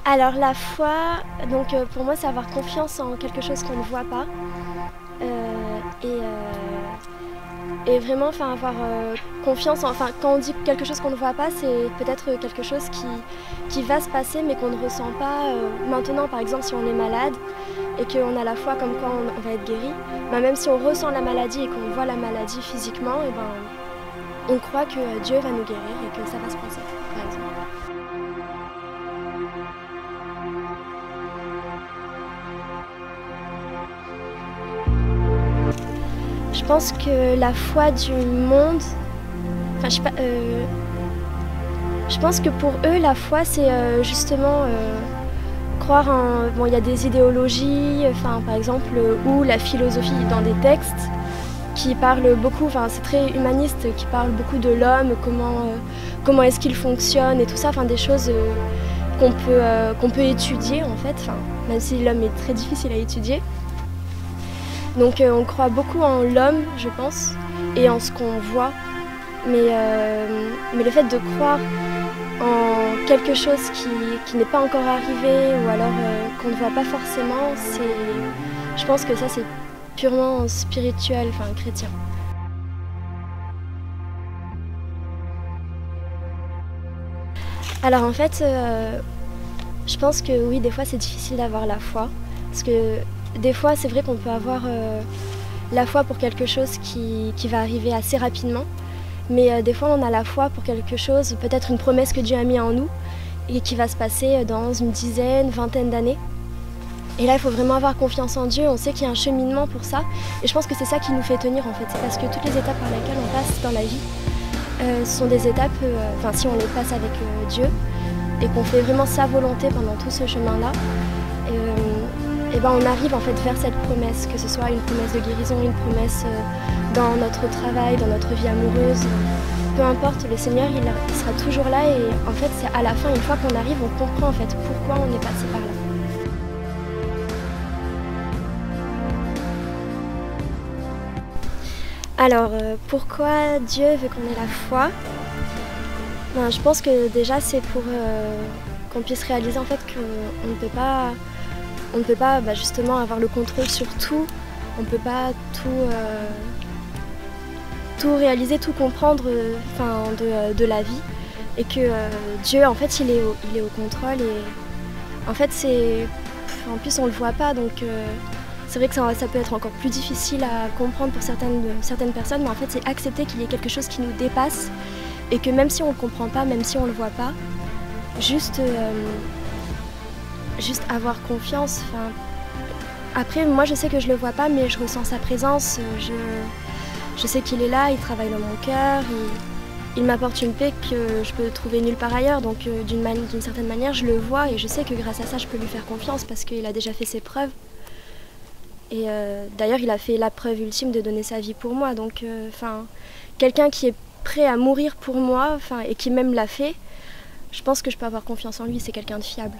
Alors la foi, donc pour moi c'est avoir confiance en quelque chose qu'on ne voit pas. Euh, et, et vraiment avoir confiance, enfin quand on dit quelque chose qu'on ne voit pas, c'est peut-être quelque chose qui va se passer mais qu'on ne ressent pas maintenant. Par exemple si on est malade et qu'on a la foi comme quoi on va être guéri, ben, même si on ressent la maladie et qu'on voit la maladie physiquement, et ben, on croit que Dieu va nous guérir et que ça va se passer, par exemple. Je pense que la foi du monde, enfin je sais pas, je pense que pour eux la foi c'est justement croire en, bon il y a des idéologies, enfin par exemple ou la philosophie dans des textes qui parlent beaucoup, enfin c'est très humaniste, qui parlent beaucoup de l'homme, comment est-ce qu'il fonctionne et tout ça, enfin des choses qu'on peut étudier en fait, enfin même si l'homme est très difficile à étudier. Donc on croit beaucoup en l'homme, je pense, et en ce qu'on voit. Mais le fait de croire en quelque chose qui n'est pas encore arrivé ou alors qu'on ne voit pas forcément, je pense que ça c'est purement spirituel, enfin chrétien. Alors en fait, je pense que oui, des fois c'est difficile d'avoir la foi, parce que des fois c'est vrai qu'on peut avoir la foi pour quelque chose qui va arriver assez rapidement, mais des fois on a la foi pour quelque chose, peut-être une promesse que Dieu a mis en nous et qui va se passer dans une dizaine, vingtaine d'années. Et là il faut vraiment avoir confiance en Dieu, on sait qu'il y a un cheminement pour ça, et je pense que c'est ça qui nous fait tenir en fait, c'est parce que toutes les étapes par lesquelles on passe dans la vie sont des étapes, enfin si on les passe avec Dieu, et qu'on fait vraiment sa volonté pendant tout ce chemin-là, et ben on arrive en fait vers cette promesse, que ce soit une promesse de guérison, une promesse dans notre travail, dans notre vie amoureuse, peu importe, le Seigneur il sera toujours là, et en fait c'est à la fin, une fois qu'on arrive, on comprend en fait pourquoi on est passé par là. Alors pourquoi Dieu veut qu'on ait la foi? Ben, je pense que déjà c'est pour qu'on puisse réaliser en fait qu'on ne peut pas justement avoir le contrôle sur tout, on ne peut pas tout réaliser, tout comprendre de la vie, et que Dieu en fait il est au contrôle, et en fait en plus on le voit pas, donc c'est vrai que ça peut être encore plus difficile à comprendre pour certaines personnes, mais en fait c'est accepter qu'il y ait quelque chose qui nous dépasse, et que même si on ne le comprend pas, même si on ne le voit pas, juste avoir confiance. Enfin, après, moi je sais que je ne le vois pas, mais je ressens sa présence, je sais qu'il est là, il travaille dans mon cœur, il m'apporte une paix que je peux trouver nulle part ailleurs, donc d'une certaine manière je le vois, et je sais que grâce à ça je peux lui faire confiance parce qu'il a déjà fait ses preuves. Et d'ailleurs il a fait la preuve ultime de donner sa vie pour moi, donc quelqu'un qui est prêt à mourir pour moi, et qui même l'a fait, je pense que je peux avoir confiance en lui, c'est quelqu'un de fiable.